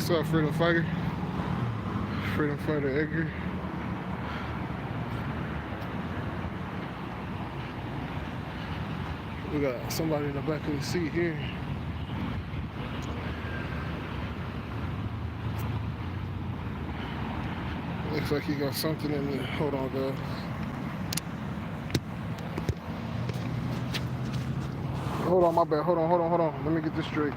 What's up, freedom fighter? Freedom fighter Edgar. We got somebody in the back of the seat here. Looks like he got something in there. Hold on, guys. Hold on, my bad. Hold on. Let me get this straight.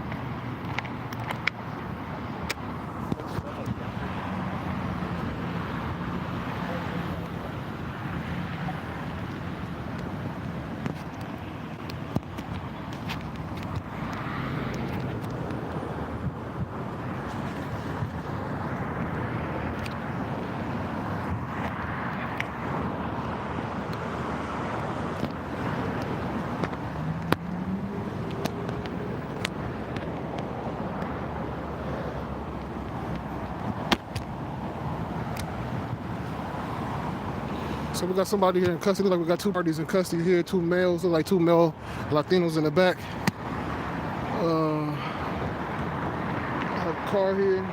So we got somebody here in custody. Like we got two parties in custody here, two males, like two male Latinos in the back. I have a car here.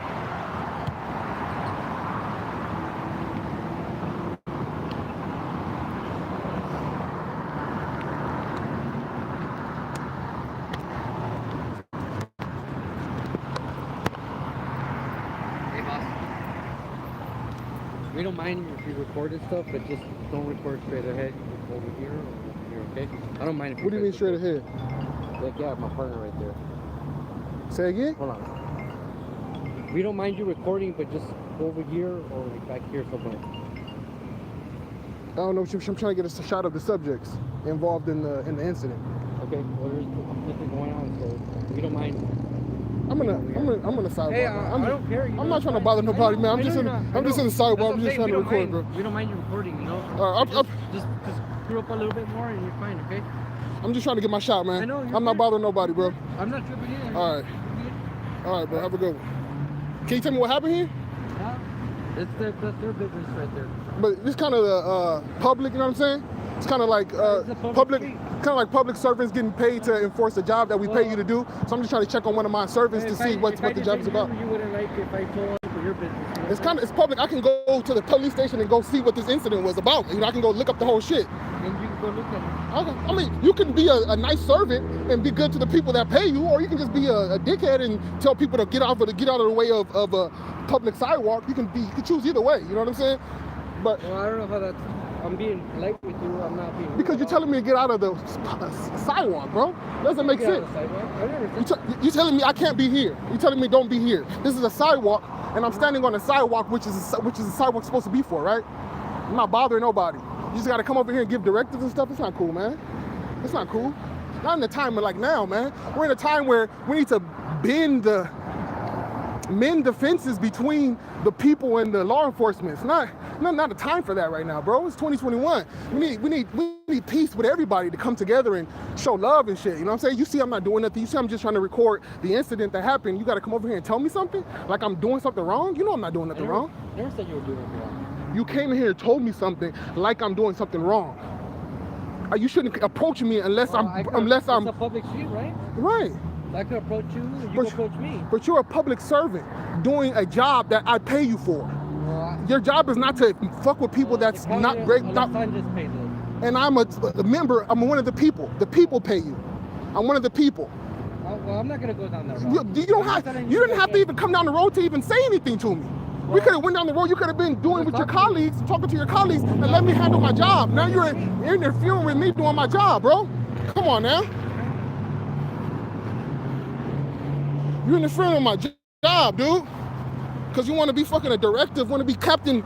We don't mind if you record and stuff, but just don't record straight ahead over here or here, okay? I don't mind if you What do you mean straight ahead? Like, yeah, my partner right there. Say again? Hold on. We don't mind you recording, but just over here or like back here somewhere. I don't know. I'm trying to get a shot of the subjects involved in the incident. Okay. Well, there's nothing going on, so we don't mind. I'm gonna sidewalk. Hey, I don't care. I'm not trying to bother nobody, man. I'm just in the sidewalk. I'm just trying to record, bro. We don't mind you recording, you know. Just screw up a little bit more and you're fine, okay? I'm just trying to get my shot, man. I know. I'm not bothering nobody, bro. I'm not tripping either. All right, bro. Have a good one. Can you tell me what happened here? Yeah. That's their business right there. But it's kind of the public, you know what I'm saying? It's kind of like public. Kind of like public servants getting paid to enforce the job that we pay you to do. So I'm just trying to check on one of my servants to see what the job is about. You wouldn't like if I told you your business. It's public. I can go to the police station and go see what this incident was about. You know, I can go look up the whole shit. And you can go look at it. Okay. I mean, you can be a nice servant and be good to the people that pay you, or you can just be a dickhead and tell people to get out of the way of a public sidewalk. You can choose either way. You know what I'm saying? But well, I don't know how that's. I'm being polite with you. I'm not being. Because you're telling me to get out of the sidewalk, bro. Doesn't make sense. You're telling me I can't be here. You're telling me don't be here. This is a sidewalk, and I'm standing on a sidewalk, which is a sidewalk supposed to be for, right? I'm not bothering nobody. You just got to come over here and give directives and stuff. It's not cool, man. It's not cool. Not in the time like now, man. We're in a time where we need to mend the fences between the people and the law enforcement. It's not the time for that right now, bro. It's 2021. We need peace with everybody to come together and show love and shit. You know what I'm saying? You see I'm not doing nothing. You see I'm just trying to record the incident that happened. You got to come over here and tell me something? Like I'm doing something wrong? You know I'm not doing nothing wrong. I never said you were doing anything wrong. You came in here and told me something like I'm doing something wrong. You shouldn't approach me unless I'm. It's a public street, right? Right. I could approach you, and you could approach me. But you're a public servant doing a job that I pay you for. Well, your job is not to fuck with people that's not great. And I'm a member. I'm one of the people. The people pay you. I'm one of the people. Well, I'm not gonna go down that road. You didn't have to even come down the road to even say anything to me. Well, we could have went down the road. You could have been doing with your colleagues, talking to your colleagues, and let me handle my job. Now you're interfering with me doing my job, bro. Come on now. You're interfering with my job, dude. Because you want to be fucking a directive, want to be captain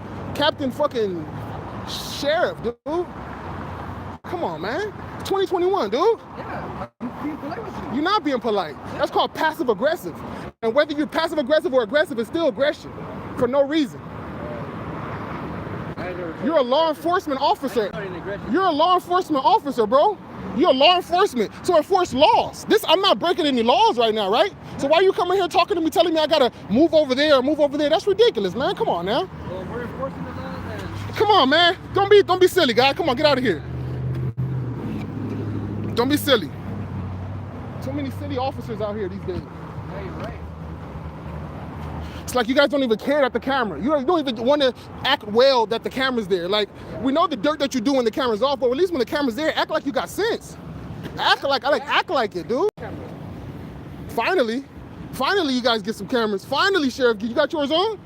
fucking sheriff, dude. Come on, man. It's 2021, dude. Yeah, I'm being polite with you. You're not being polite. That's called passive aggressive. And whether you're passive aggressive or aggressive, it's still aggression for no reason. You're a law enforcement officer. You're a law enforcement officer, bro. You're law enforcement, so enforce laws. I'm not breaking any laws right now, right? So why are you coming here talking to me, telling me I gotta move over there or move over there? That's ridiculous, man. Come on now. Well, we're enforcing the laws then. Come on, man. Don't be silly, guy. Come on, get out of here. Don't be silly. Too many silly officers out here these days. Yeah, you're right. It's like you guys don't even care at the camera. You don't even want to act well that the camera's there. Like, we know the dirt that you do when the camera's off, but at least when the camera's there, act like you got sense. Act like it, dude. Finally, you guys get some cameras. Finally, Sheriff, you got yours on?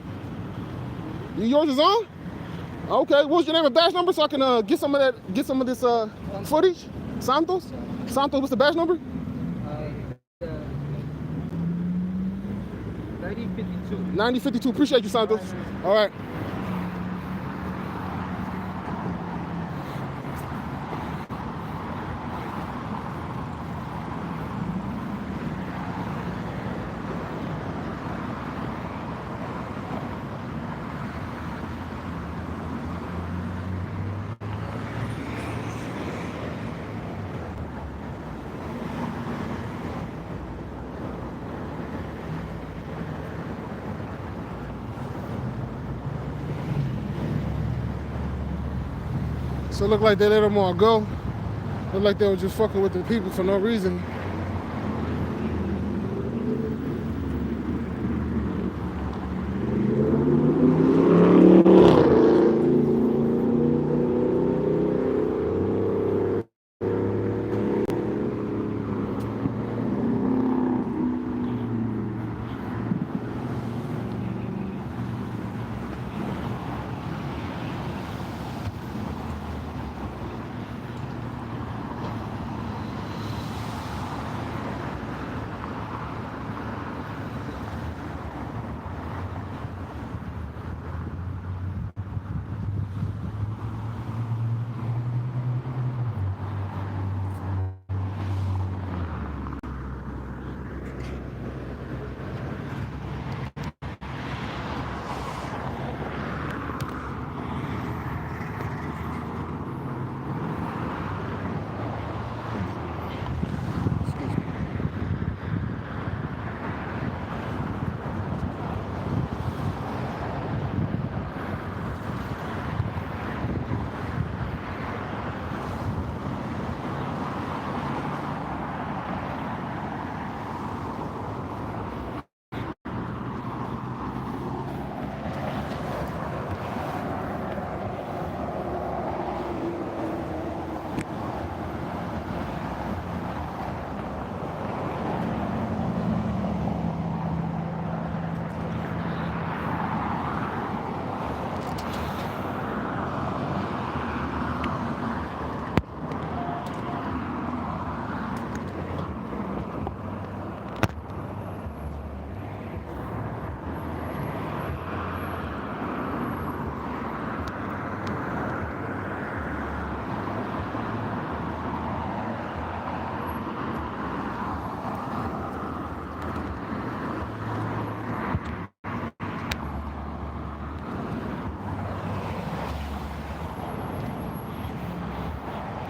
Yours is on? Okay. What's your name and badge number so I can get some of this footage? Santos, what's the badge number? 9052. 9052. Appreciate you, Santos. All right. So it looked like they let them all go. Looked like they were just fucking with the people for no reason.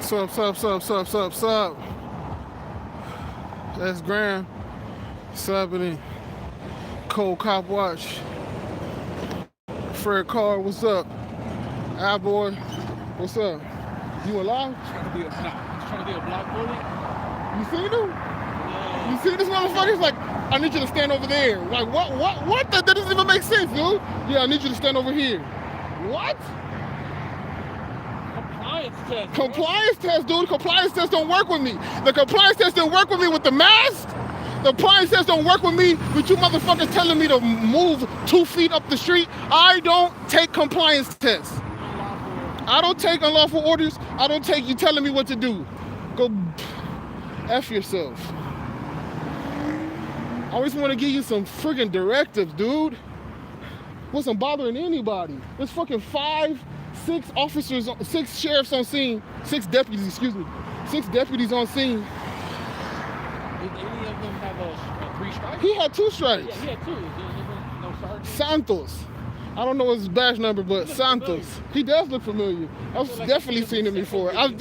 Sup. That's Graham. Subbing. Cold Cop Watch. Fred Carr, what's up? Boy, what's up? You alive? Trying to be a block bully. You seen him? Yeah. You see this motherfucker? He's like, I need you to stand over there. Like, what? That doesn't even make sense, dude. Yeah, I need you to stand over here. What? Compliance test, dude. Compliance tests don't work with me. The compliance test didn't work with me with the mask. The compliance test don't work with me with you motherfuckers telling me to move 2 feet up the street. I don't take compliance tests. I don't take unlawful orders. I don't take you telling me what to do. Go F yourself. I always want to give you some friggin' directives, dude. Wasn't bothering anybody. There's fucking 6 officers, 6 sheriffs on scene, 6 deputies, excuse me. 6 deputies on scene. Did any of them have a 3 strikes? He had 2 strikes. Yeah, he had 2. No sergeant? Santos. I don't know his badge number, but Santos. He does look familiar. I've definitely seen him before. I've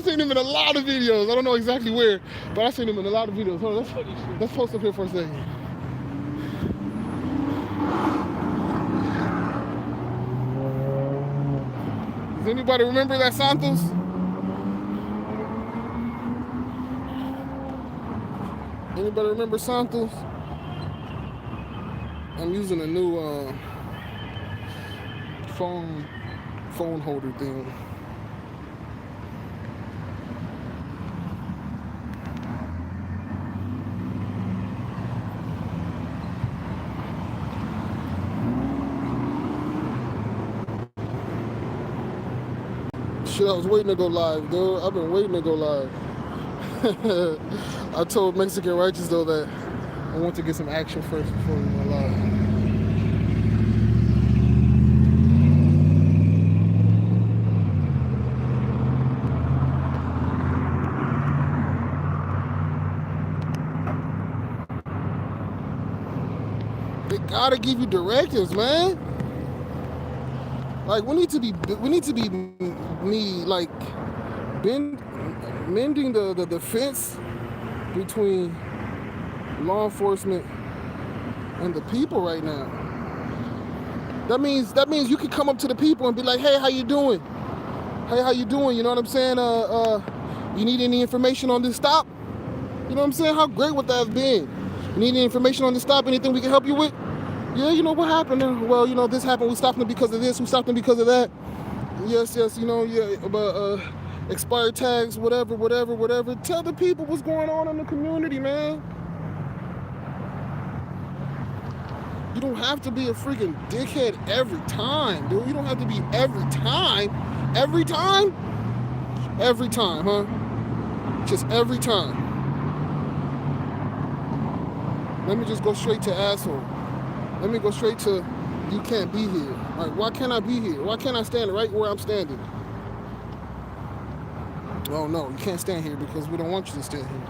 seen him in a lot of videos. I don't know exactly where, but I've seen him in a lot of videos. Hold on, let's post up here for a second. Does anybody remember that Santos? Anybody remember Santos? I'm using a new phone holder thing. Shit, I was waiting to go live, dude. I've been waiting to go live. I told Mexican Righteous though that I want to get some action first before we go live. They gotta give you directives, man. Like we need to be like mending the fence between law enforcement and the people right now. That means you can come up to the people and be like, hey, how you doing? Hey, how you doing? You know what I'm saying? You need any information on this stop? You know what I'm saying? How great would that have been? You need any information on this stop? Anything we can help you with? Yeah, you know what happened? Well, you know, this happened. We stopped them because of this. We stopped them because of that. Yes, you know, yeah, but expired tags, whatever. Tell the people what's going on in the community, man. You don't have to be a freaking dickhead every time, dude. You don't have to be every time. Every time? Every time, huh? Just every time. Let me just go straight to asshole. Let me go straight to you can't be here. Like, why can't I be here? Why can't I stand right where I'm standing? Oh no, you can't stand here because we don't want you to stand here.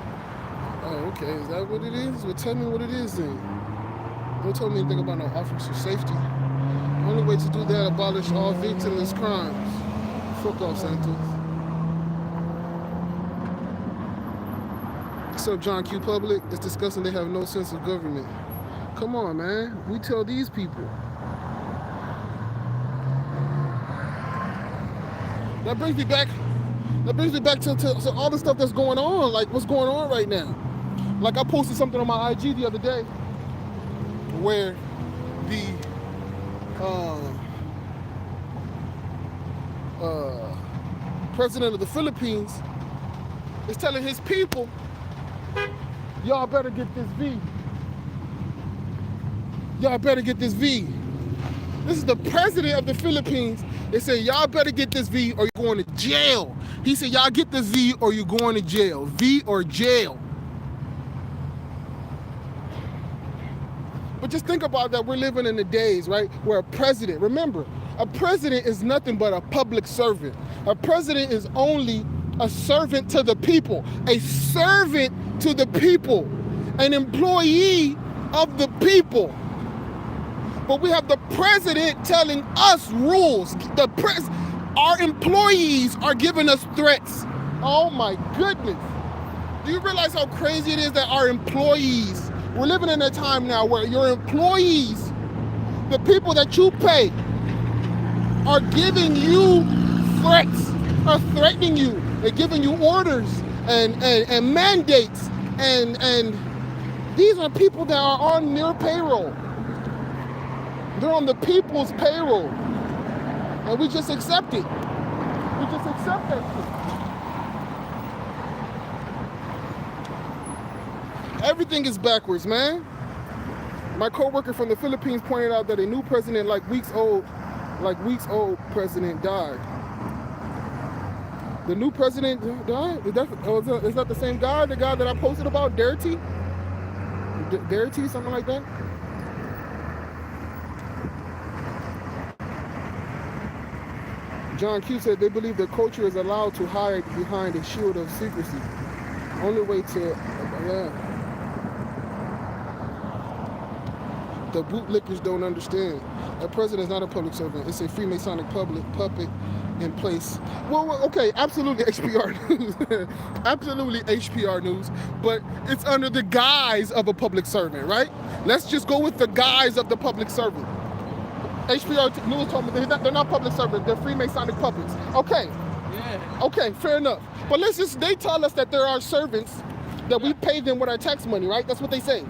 Oh, okay, is that what it is? Well, tell me what it is then. Don't tell me anything about no officer safety. The only way to do that, abolish all victimless crimes. Fuck off, Santos. What's up, John Q. Public? It's disgusting they have no sense of government. Come on, man. We tell these people. That brings me back to all the stuff that's going on, like what's going on right now. Like I posted something on my IG the other day where the president of the Philippines is telling his people, y'all better get this V. Y'all better get this V. This is the president of the Philippines. They say, y'all better get this V or you're going to jail. He said, y'all get this V or you're going to jail. V or jail. But just think about that. We're living in the days, right, where a president, remember, a president is nothing but a public servant. A president is only a servant to the people. A servant to the people. An employee of the people. But we have the president telling us rules. Our employees are giving us threats. Oh my goodness. Do you realize how crazy it is that our employees, we're living in a time now where your employees, the people that you pay, are giving you threats, are threatening you. They're giving you orders and mandates. And these are people that are on their payroll. They're on the people's payroll. And we just accept it. We just accept that shit. Everything is backwards, man. My coworker from the Philippines pointed out that a new president, like weeks old president died. The new president died? Is that the same guy? The guy that I posted about, Darity? Darity, something like that? John Q said they believe their culture is allowed to hide behind a shield of secrecy. Only way to, the bootlickers don't understand. A president is not a public servant. It's a Freemasonic puppet in place. Well, okay, absolutely HPR news. Absolutely HPR news. But it's under the guise of a public servant, right? Let's just go with the guise of the public servant. HPR News told me they're not public servants, they're Freemasonic puppets. Okay. Yeah. Okay, fair enough. But they tell us that there are servants that we pay them with our tax money, right? That's what they say.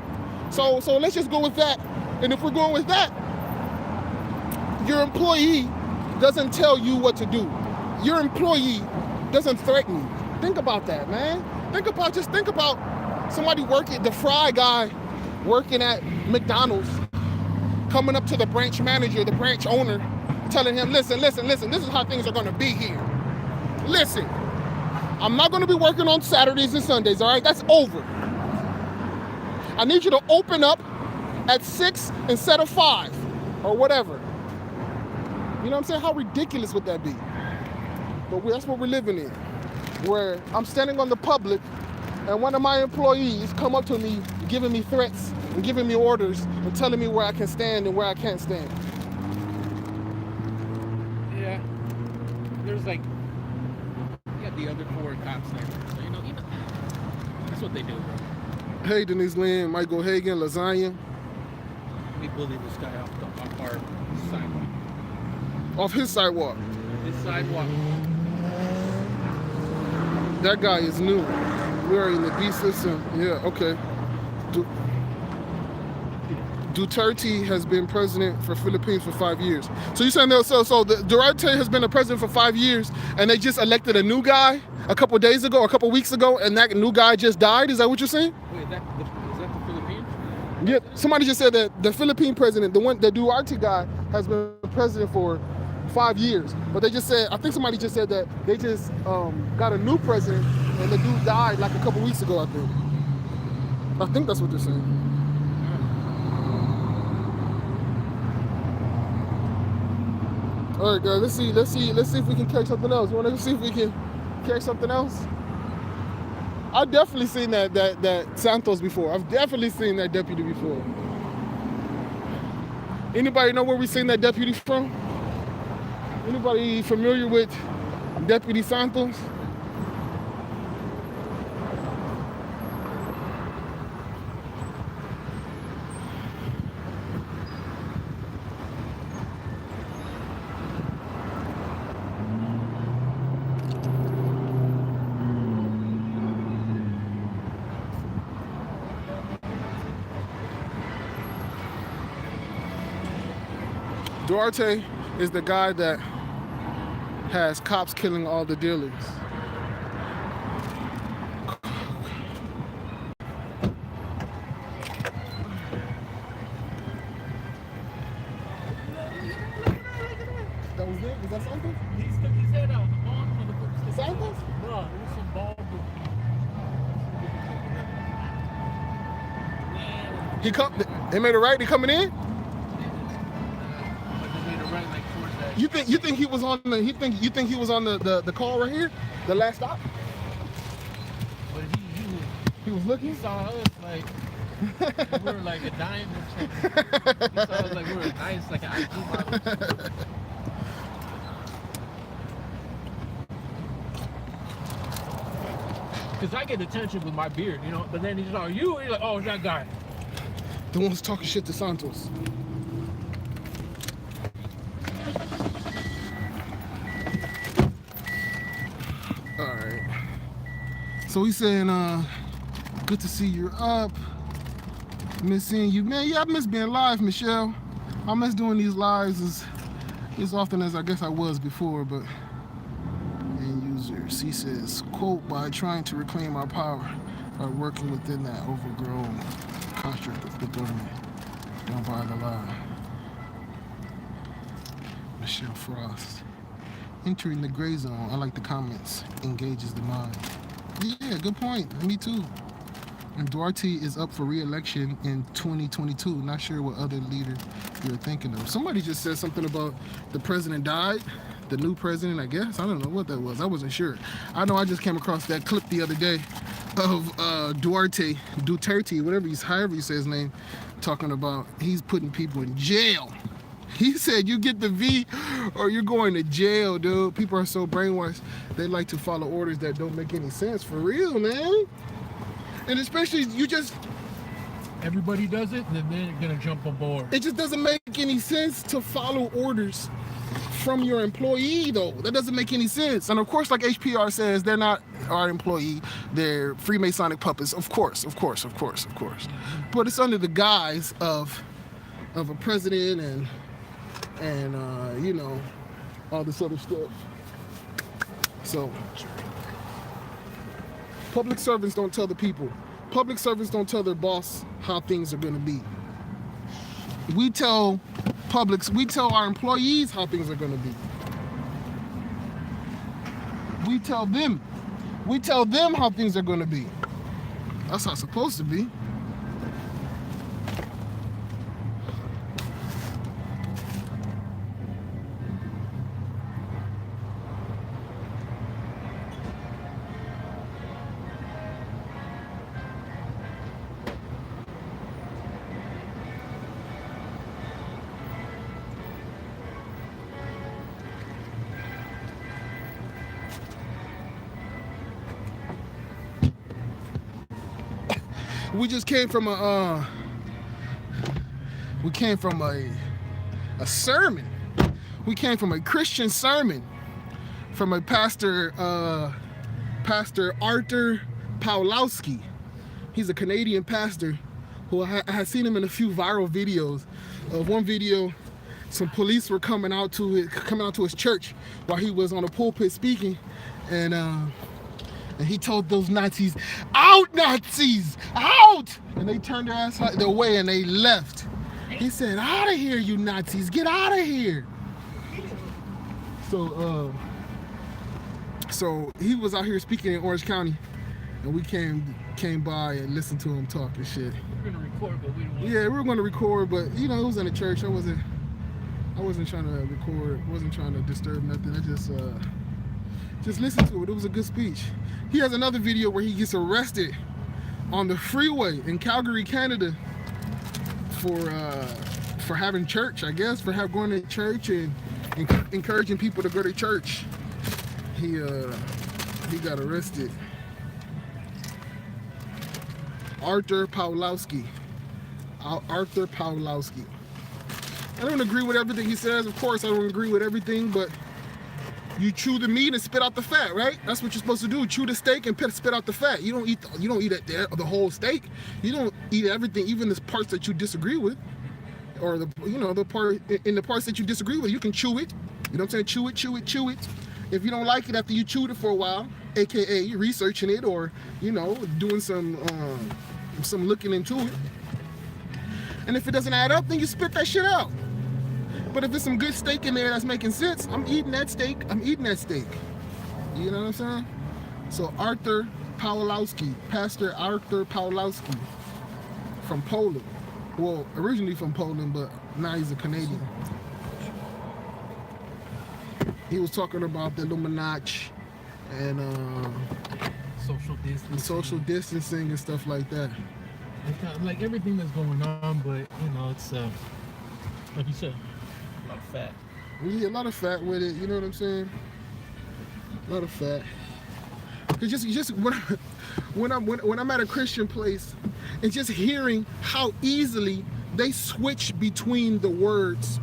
So let's just go with that. And if we're going with that, your employee doesn't tell you what to do. Your employee doesn't threaten you. Think about that, man. Think about somebody working, the fry guy working at McDonald's, coming up to the branch manager, the branch owner, telling him, listen, this is how things are gonna be here. Listen, I'm not gonna be working on Saturdays and Sundays, all right? That's over. I need you to open up at 6 instead of 5 or whatever. You know what I'm saying? How ridiculous would that be? But that's what we're living in, where I'm standing on the public and one of my employees come up to me giving me threats and giving me orders and telling me where I can stand and where I can't stand. Yeah. There's like, the other 4 cops there. So, you know, that's what they do, bro. Hey, Denise Lynn, Michael Hagan, Lasagna. We bullied this guy off our sidewalk. Off his sidewalk. His sidewalk. That guy is new. We're in the D system. Yeah, okay. Duterte has been president for Philippines for 5 years. So you're saying that, so Duterte has been a president for 5 years and they just elected a new guy a couple days ago, a couple weeks ago, and that new guy just died? Is that what you're saying? Wait, is that the Philippines? Yeah, somebody just said that the Philippine president, the Duterte guy, has been president for 5 years. But they just said, I think somebody just said that they just got a new president and the dude died like a couple weeks ago, I think. I think that's what they're saying. All right, guys, let's see if we can catch something else. You want to see if we can catch something else? I've definitely seen that Santos before. I've definitely seen that deputy before. Anybody know where we seen that deputy from? Anybody familiar with Deputy Santos? Duarte is the guy that has cops killing all the dealers. That was it? Was that Santos? He stuck his head out. The ball for the Santos? No, it was some ball. They made it right? He coming in? You think he was on the you think he was on the call right here? The last stop? But he was looking? He saw us like we were like a dime or something. He saw us like we were nice, like an IG model. Cause I get attention with my beard, you know, but then he's like, you? He's like, oh, it's that guy. The one's talking shit to Santos. Alright. So he's saying, good to see you're up. Miss seeing you. Man, yeah, I miss being live, Michelle. I miss doing these lives as often as I guess I was before, but end users. He says, quote, by trying to reclaim our power by working within that overgrown construct of the government. Don't buy the lie. Michelle Frost. Entering the gray zone, I like the comments, engages the mind. Yeah, good point. Me too. And Duarte is up for re-election in 2022. Not sure what other leader you're thinking of. Somebody just said something about the president died. The new president, I guess. I don't know what that was. I wasn't sure. I know I just came across that clip the other day of Duterte, however you say his name, talking about he's putting people in jail. He said, you get the V or you're going to jail, dude. People are so brainwashed. They like to follow orders that don't make any sense. For real, man. And especially, everybody does it, and then they're gonna jump on board. It just doesn't make any sense to follow orders from your employee, though. That doesn't make any sense. And of course, like HPR says, they're not our employee. They're Freemasonic puppets. Of course. But it's under the guise of of a president and you know, all this other stuff. So public servants don't tell the people. Public servants don't tell their boss how things are going to be. We tell our employees how things are going to be. We tell them how things are going to be. That's how it's supposed to be. We just came from a sermon. We came from a Christian sermon from a pastor, Pastor Arthur Pawlowski. He's a Canadian pastor who I had seen him in a few viral videos. One video, some police were coming out to his church while he was on the pulpit speaking, and he told those Nazis, "Out, Nazis, out!" And they turned their ass their way and they left. He said, "Out of here, you Nazis! Get out of here!" So he was out here speaking in Orange County, and we came by and listened to him talk and shit. We're gonna record, but we don't want to. Yeah, we were gonna record, but you know, it was in a church. I wasn't trying to record. Wasn't trying to disturb nothing. I just listened to it. It was a good speech. He has another video where he gets arrested on the freeway in Calgary, Canada, for having church, I guess, for going to church and encouraging people to go to church. He got arrested. Arthur Pawlowski. Arthur Pawlowski. I don't agree with everything he says. Of course, I don't agree with everything, but you chew the meat and spit out the fat, right? That's what you're supposed to do. Chew the steak and spit out the fat. You don't eat the whole steak. You don't eat everything, even the parts that you disagree with, or the parts that you disagree with. You can chew it. You know what I'm saying? Chew it. If you don't like it after you chewed it for a while, aka researching it, or doing some looking into it. And if it doesn't add up, then you spit that shit out. But if there's some good steak in there that's making sense, I'm eating that steak. You know what I'm saying? So Arthur Pawlowski, Pastor Arthur Pawlowski from Poland. Well, originally from Poland, but now he's a Canadian. He was talking about the Illuminati and social distancing and stuff like that. Like everything that's going on, but it's like you said, a lot of fat. Yeah, a lot of fat with it. You know what I'm saying? A lot of fat. Cause just when I'm at a Christian place, and just hearing how easily they switch between the words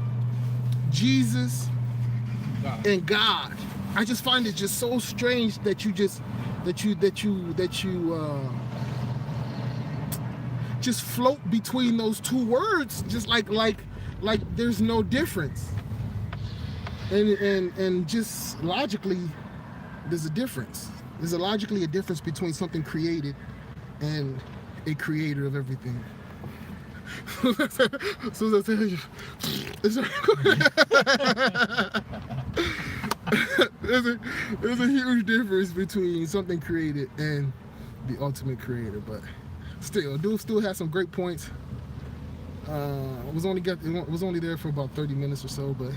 Jesus and God, I just find it just so strange that you just float between those two words, just like there's no difference, and just logically there's a difference. There's logically a difference between something created and a creator of everything. There's a huge difference between something created and the ultimate creator, but still, dude still has some great points. Was only there for about 30 minutes or so, but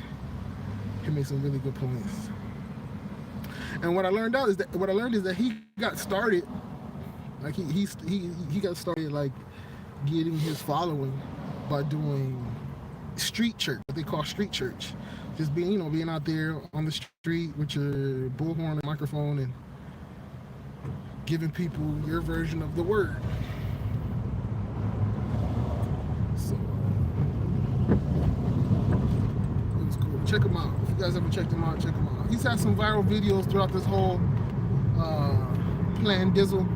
he made some really good points. And what I learned is that he got started, like he got started like getting his following by doing street church, what they call street church. Just being out there on the street with your bullhorn and microphone and giving people your version of the word. So it was cool. Check him out. If you guys ever checked him out, check him out. He's had some viral videos throughout this whole Pandizzle,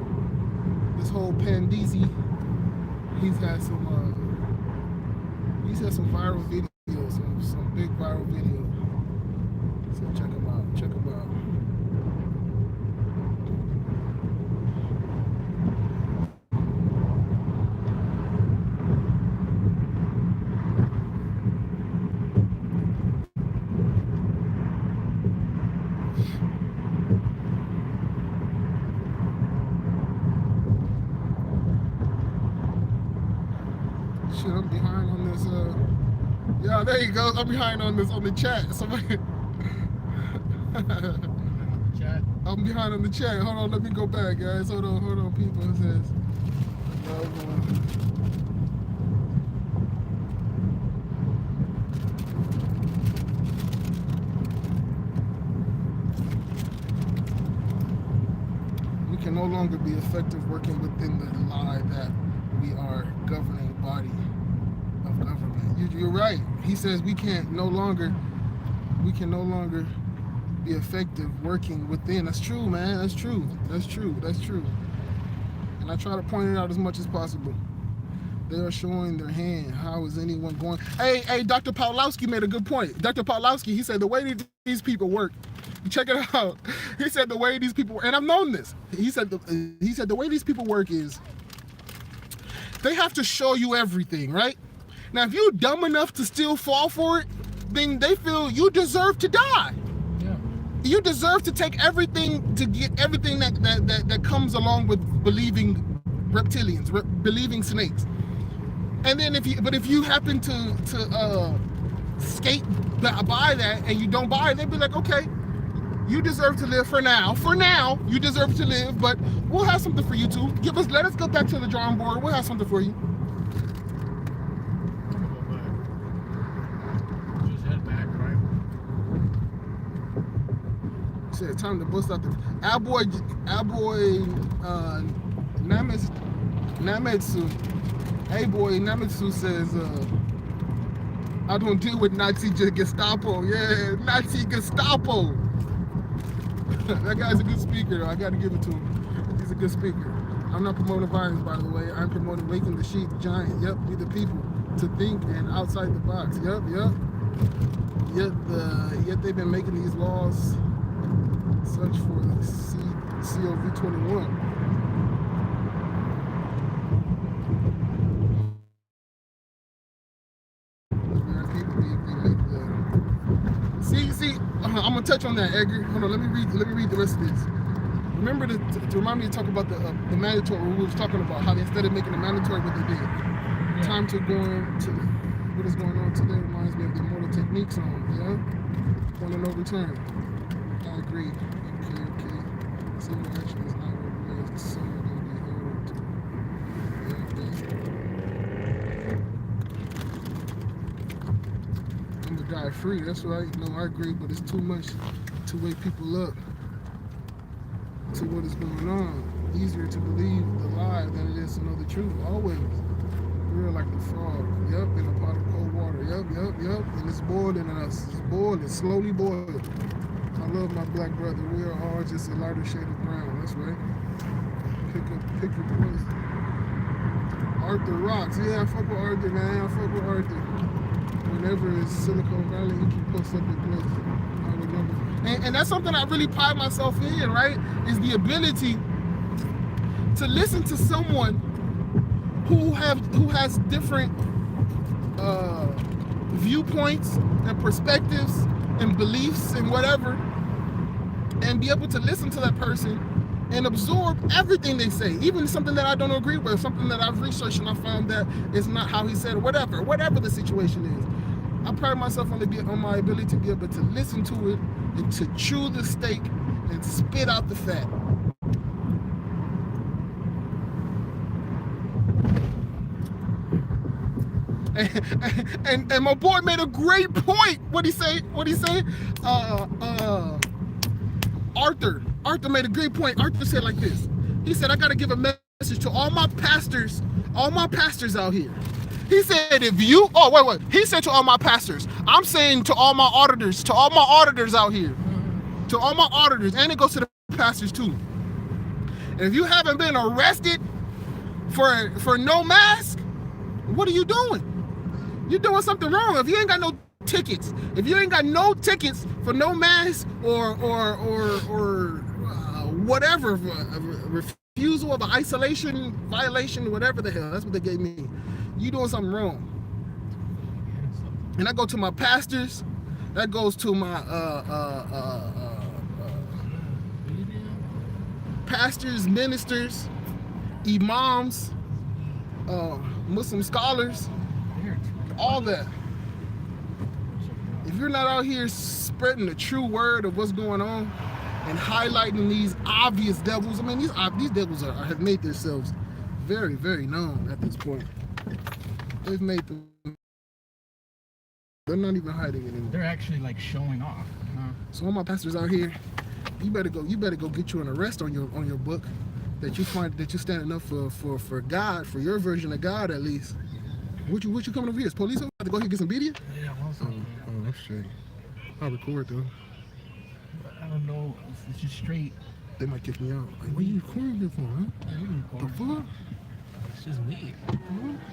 this whole Pandeezy. He's had He said some viral videos, some big viral videos. So check them out. Check them out. Shit, I'm behind on this. Yeah, there you go. I'm behind on this on the chat. Somebody. Chat. I'm behind on the chat. Hold on, let me go back, guys. Hold on, people. It says. We can no longer be effective working within the lie that we are governing body of government. You're right. He says we can no longer be effective working within. That's true, man. That's true. And I try to point it out as much as possible. They are showing their hand. How is anyone going? Hey, Dr. Pawlowski made a good point. Dr. Pawlowski, he said the way these people work, check it out. He said the way these people, and I've known this. He said the way these people work is they have to show you everything, right? Now, if you're dumb enough to still fall for it, then they feel you deserve to die. Yeah. You deserve to take everything to get everything that comes along with believing reptilians, believing snakes. And then if you happen to skate by that and you don't buy it, they'd be like, okay, you deserve to live for now. For now, you deserve to live, but we'll have something for you too. Let us go back to the drawing board. We'll have something for you. It's time to bust out the Alboy Nametsu. Hey boy, Nametsu says I don't deal with Nazi Gestapo. Yeah, Nazi Gestapo. That guy's a good speaker though. I gotta give it to him. He's a good speaker. I'm not promoting violence, by the way. I'm promoting waking the sheep giant. Yep, be the people to think and outside the box. Yep. Yet they've been making these laws such for the C.O.P.S 21. See, I'm gonna touch on that, Edgar. Hold on, let me read the rest of this. Remember to remind me to talk about the mandatory. We was talking about how instead of making it mandatory, what they did. Yeah. Time to go into what is going on today reminds me of the Immortal Techniques song. Yeah, point of no return. I agree. Okay. Civil action is not what it is. So I'm gonna die free. That's right. No, I agree, but it's too much to wake people up to what is going on. Easier to believe the lie than it is to know the truth. Always. Real like the frog. Yep, in a pot of cold water. Yep. And it's boiling in us. It's boiling, slowly boiling. I love my black brother. We are all just a lighter shade of brown. That's right. Pick your place. Arthur rocks. Yeah, I fuck with Arthur, man. Whenever it's Silicon Valley, he can post up your place. I remember. And that's something I really pride myself in, right? Is the ability to listen to someone who has different viewpoints and perspectives and beliefs and whatever, and be able to listen to that person and absorb everything they say, even something that I don't agree with, something that I've researched and I found that it's not how he said, whatever the situation is. I pride myself on my ability to be able to listen to it and to chew the steak and spit out the fat. And my boy made a great point. What'd he say? Arthur made a great point. Arthur said like this. He said, I gotta give a message to all my pastors out here. He said, he said to all my pastors. I'm saying to all my auditors out here. To all my auditors, and it goes to the pastors too. And if you haven't been arrested for no mask, what are you doing? You're doing something wrong. If you ain't got no tickets, if you ain't got no tickets for no mask or whatever, refusal of an isolation violation, whatever the hell, that's what they gave me. You doing something wrong. And I go to my pastors. That goes to my pastors, ministers, imams, Muslim scholars, all that. If you're not out here spreading the true word of what's going on and highlighting these obvious devils, I mean, these devils have made themselves very, very known at this point. They've made them. They're not even hiding anymore. They're actually like showing off. So all my pastors out here, you better go get you an arrest on your book that you find that you're standing up for God, for your version of God at least. What you coming over here? Is police over to go here and get some media? Yeah, Oh, that's straight. I'll record though. I don't know. It's just straight. They might kick me out. Like, what are you recording for, huh? The fuck? It's just me.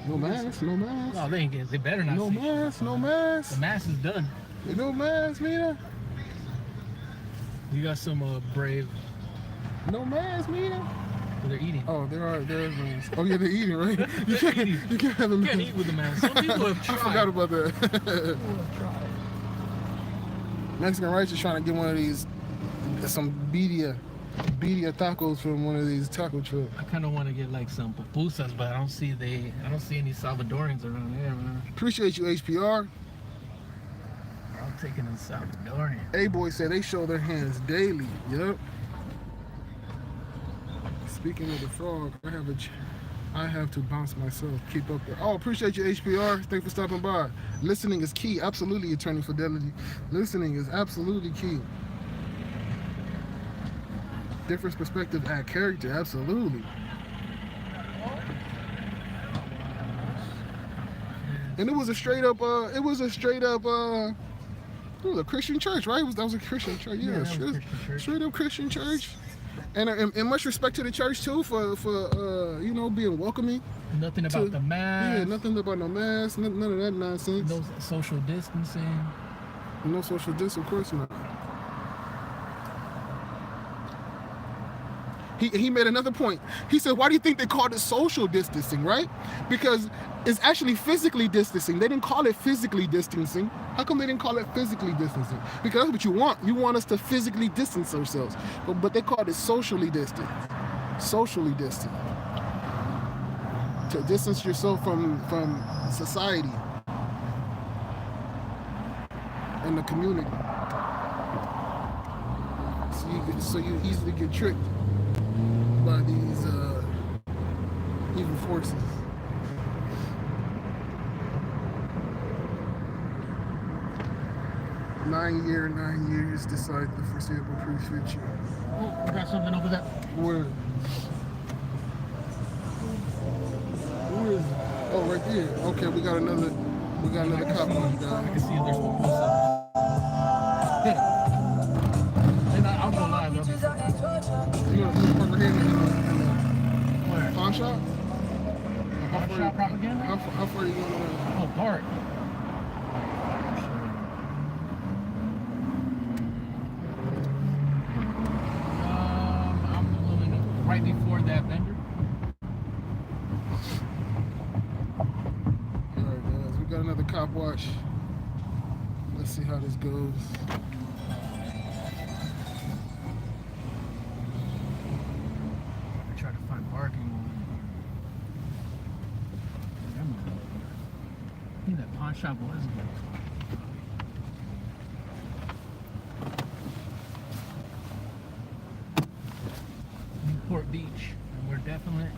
No mask, no mask. No, they better not. No mask, no mask. The mask is done. No mask, Mina. You got some brave. No mask, Mina. They're eating. Oh, there is masks. Oh yeah, they're eating, right? You can't have a mask. You can't eat with the mask. Some people have tried. I forgot about that. Mexican rights is trying to get one of these, some birria tacos from one of these taco trucks. I kind of want to get like some pupusas, but I don't see any Salvadorians around here, man. Appreciate you, HPR. I'm taking a Salvadorian. A-Boy said they show their hands daily. Yep. Speaking of the frog, I have to bounce myself. Keep up there. Oh, appreciate you, HPR. Thanks for stopping by. Listening is key. Absolutely, Attorney Fidelity. Listening is absolutely key. Different perspective, add character. Absolutely. And it was a straight up. It was a Christian church, right? That was a Christian church. Yeah, straight up Christian church. And much respect to the church too for being welcoming. Nothing about the mask. Yeah, nothing about no mask. None of that nonsense. No social distancing. No social distancing, of course not. He made another point. He said, why do you think they called it social distancing, right? Because it's actually physically distancing. They didn't call it physically distancing. How come they didn't call it physically distancing? Because that's what you want. You want us to physically distance ourselves. But they called it socially distant. Socially distant. To distance yourself from society and the community. So you easily get tricked by these evil forces. Nine years decide the foreseeable future. Oh, we got something over there. Where? Where is it? Oh, right there. Okay, we got another cop on you guys. I can see if there's pupusas. And I'll go live. You want to park right here in the pawn shop? Pawn shop propaganda? How far are you going to Oh, park. I'm willing right before that vendor. Alright guys, we got another cop watch. Let's see how this goes. Try to find parking. I think that pawn shop was good. Newport Beach, and we're definitely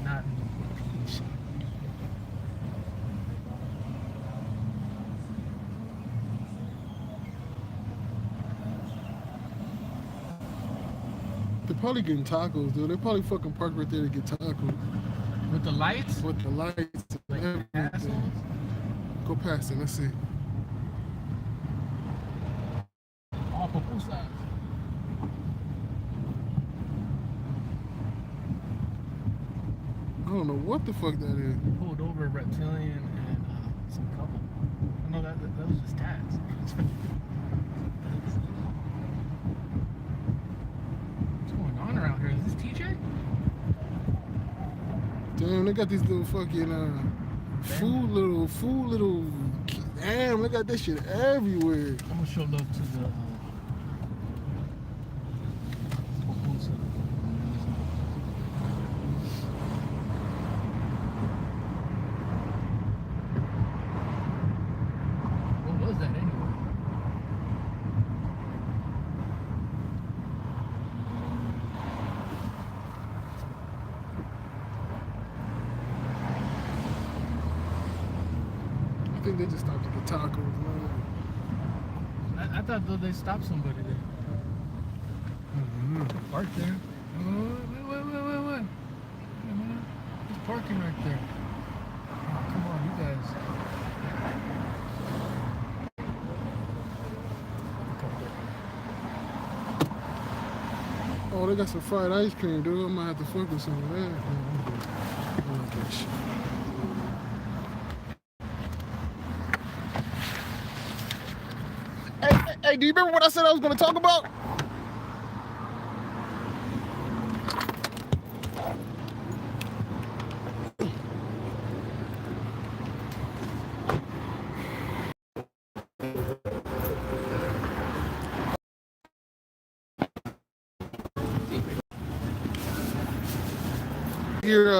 not in Newport Beach. They're probably getting tacos, dude. They're probably fucking parked right there to get tacos. With the lights? With the lights Like and assholes? everything. Go past it, let's see. All pupusas. I don't know what the fuck that is. Pulled over a reptilian and Some couple. No, that was just tags. What's going on around here? Is this TJ? Damn, they got these little fucking food little. Damn, they got that shit everywhere. I'm gonna show love to the what was that anyway? I think they just stopped to get tacos, man. I thought though they stopped somebody there. Park there. Wait. Wait, man. There's parking right there. Oh, come on, you guys. Oh, they got some fried ice cream, dude. I might have to fuck with some of that. Hey, do you remember what I said I was going to talk about? Here,